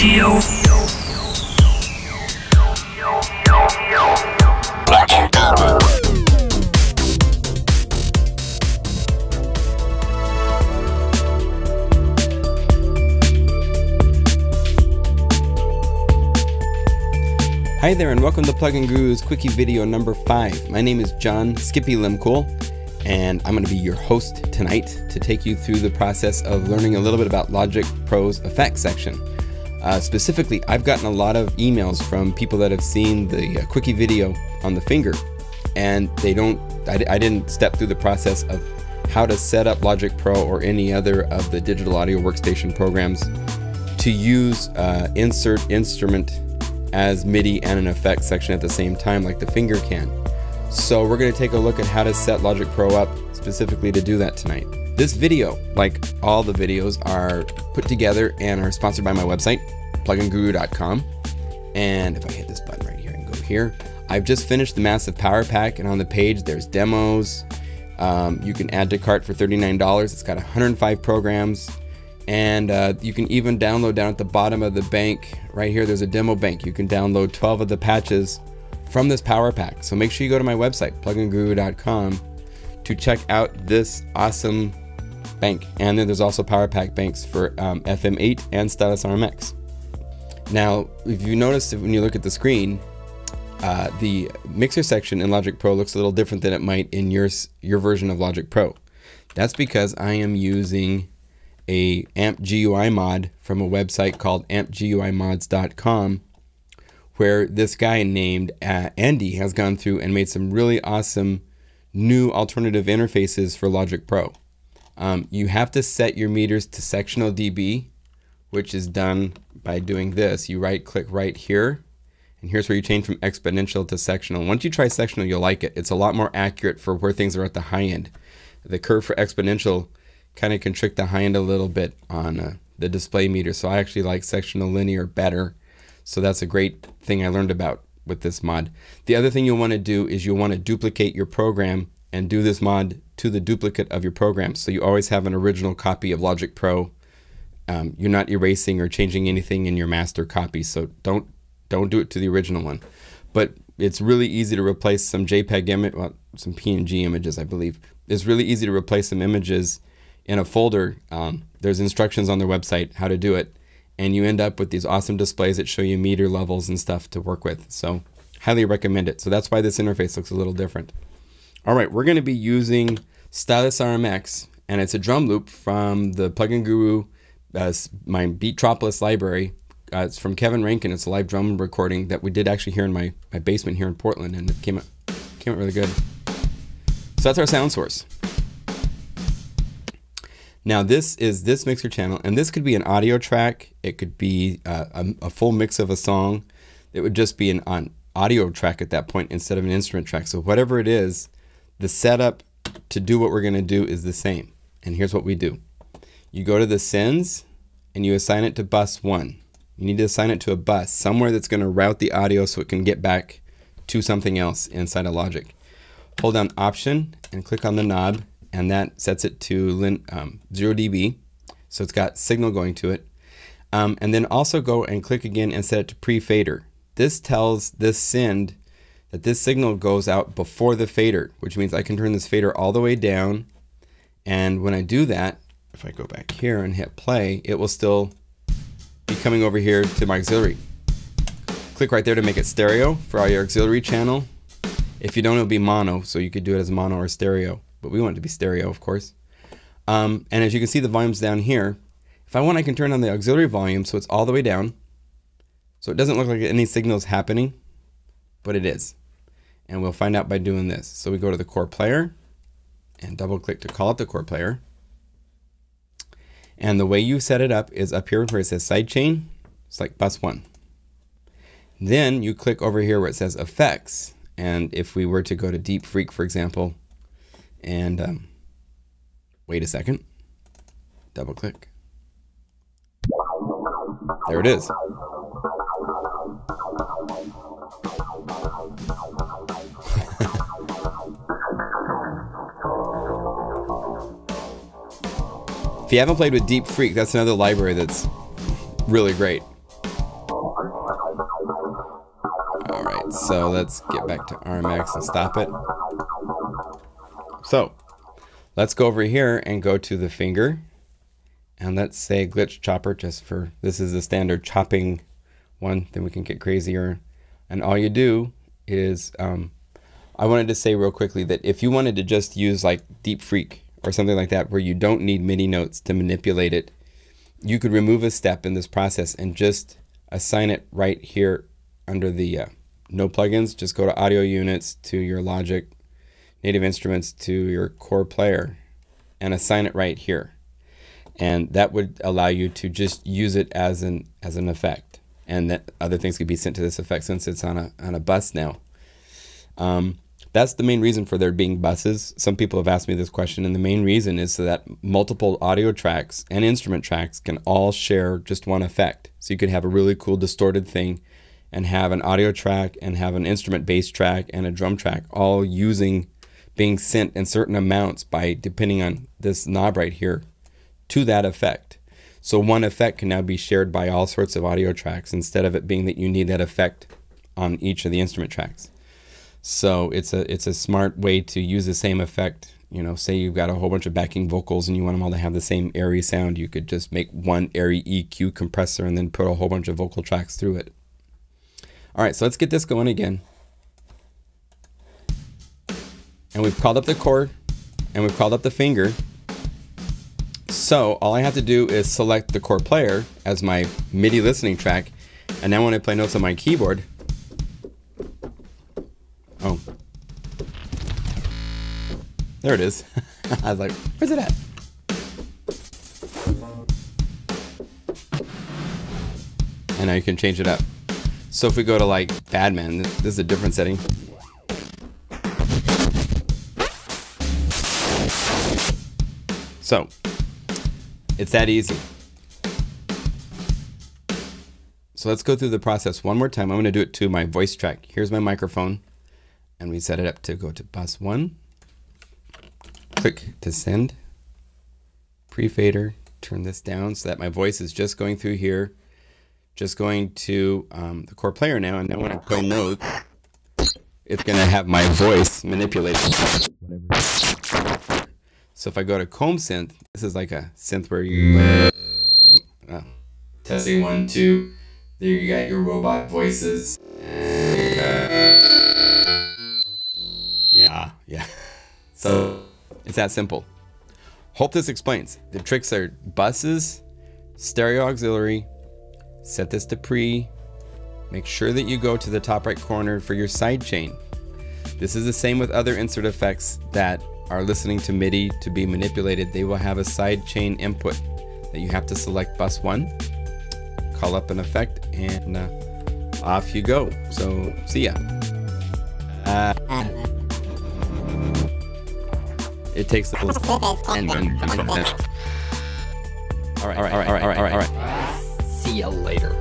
Radio. Logic Pro. Hi there and welcome to Plugin Guru's Quickie video number 5. My name is John Skippy Limcool and I'm going to be your host tonight to take you through the process of learning a little bit about Logic Pro's effects section. Specifically, I've gotten a lot of emails from people that have seen the Quickie video on the finger and I didn't step through the process of how to set up Logic Pro or any other of the digital audio workstation programs to use insert instrument as MIDI and an effects section at the same time like the finger can. So we're going to take a look at how to set Logic Pro up specifically to do that tonight. This video, like all the videos, are put together and are sponsored by my website, pluginguru.com. And if I hit this button right here and go here, I've just finished the massive power pack, and on the page there's demos. You can add to cart for $39. It's got 105 programs. And you can even download down at the bottom of the bank right here. There's a demo bank. You can download 12 of the patches from this power pack. So make sure you go to my website, pluginguru.com, to check out this awesome bank. And then there's also power pack banks for FM8 and Stylus RMX. Now, if you notice, when you look at the screen, the mixer section in Logic Pro looks a little different than it might in your version of Logic Pro. That's because I am using a AMP GUI mod from a website called ampguimods.com, where this guy named Andy has gone through and made some really awesome new alternative interfaces for Logic Pro. You have to set your meters to sectional dB, which is done by doing this. You right click right here, and here's where you change from exponential to sectional. Once you try sectional, you'll like it. It's a lot more accurate for where things are at the high end. The curve for exponential kind of can trick the high end a little bit on the display meter, so I actually like sectional linear better. So that's a great thing I learned about with this mod. The other thing you'll want to do is you'll want to duplicate your program and do this mod to the duplicate of your program, so you always have an original copy of Logic Pro. You're not erasing or changing anything in your master copy, so don't do it to the original one. But it's really easy to replace some JPEG image, well, some PNG images, I believe. It's really easy to replace some images in a folder. There's instructions on their website how to do it, and you end up with these awesome displays that show you meter levels and stuff to work with. So highly recommend it. So that's why this interface looks a little different. All right, we're going to be using Stylus RMX, and it's a drum loop from the Plugin Guru, my Beatropolis library. It's from Kevin Rankin. It's a live drum recording that we did actually here in my basement here in Portland, and it came out really good. So that's our sound source. Now this is this mixer channel, and this could be an audio track. It could be a full mix of a song. It would just be an audio track at that point instead of an instrument track. So whatever it is, the setup to do what we're going to do is the same. And here's what we do. You go to the sends and you assign it to bus 1. You need to assign it to a bus, somewhere that's going to route the audio so it can get back to something else inside of Logic. Hold down Option and click on the knob, and that sets it to 0 dB, so it's got signal going to it. And then also go and click again and set it to pre-fader. This tells this send that this signal goes out before the fader, which means I can turn this fader all the way down, and when I do that, if I go back here and hit play, it will still be coming over here to my auxiliary. Click right there to make it stereo for your auxiliary channel. If you don't, it'll be mono, so you could do it as mono or stereo. But we want it to be stereo, of course. And as you can see, the volume's down here. If I want, I can turn on the auxiliary volume so it's all the way down. So it doesn't look like any signal's happening, but it is. And we'll find out by doing this. So we go to the core player and double click to call up the core player. And the way you set it up is up here where it says sidechain. It's like bus 1. Then you click over here where it says effects. And if we were to go to Deep Freak, for example, and wait a second, double click. There it is. If you haven't played with Deep Freak, that's another library that's really great. So let's get back to RMX and stop it. So let's go over here and go to the finger. And let's say glitch chopper, just for, this is the standard chopping one, then we can get crazier. And all you do is, I wanted to say real quickly that if you wanted to just use like Deep Freak or something like that, where you don't need MIDI notes to manipulate it, you could remove a step in this process and just assign it right here under the no plugins. Just go to audio units, to your Logic native instruments, to your core player, and assign it right here. And that would allow you to just use it as an effect, and that other things could be sent to this effect since it's on a bus now. That's the main reason for there being buses. Some people have asked me this question, and the main reason is so that multiple audio tracks and instrument tracks can all share just one effect. So you could have a really cool distorted thing and have an audio track and have an instrument bass track and a drum track all being sent in certain amounts by, depending on this knob right here, to that effect. So one effect can now be shared by all sorts of audio tracks instead of it being that you need that effect on each of the instrument tracks. So it's a smart way to use the same effect. You know, say you've got a whole bunch of backing vocals and you want them all to have the same airy sound, you could just make one airy EQ compressor and then put a whole bunch of vocal tracks through it. All right, so let's get this going again. And we've called up the chord and we've called up the finger. So all I have to do is select the core player as my MIDI listening track. And now when I play notes on my keyboard, oh, there it is. I was like, where's it at? And now you can change it up. So if we go to like Badman, this is a different setting. So it's that easy. So let's go through the process one more time. I'm going to do it to my voice track. Here's my microphone, and we set it up to go to bus 1. Click to send. Pre-fader. Turn this down so that my voice is just going through here. Just going to the core player now, and then when I play notes, it's going to have my voice manipulated. So if I go to comb synth, this is like a synth where you testing 1, 2. There you got your robot voices. Yeah. So it's that simple. Hope this explains. The tricks are buses, stereo auxiliary. Set this to pre. Make sure that you go to the top right corner for your side chain. This is the same with other insert effects that are listening to MIDI to be manipulated. They will have a side chain input that you have to select bus 1, call up an effect, and off you go. So see ya. It takes a little all right. See ya later.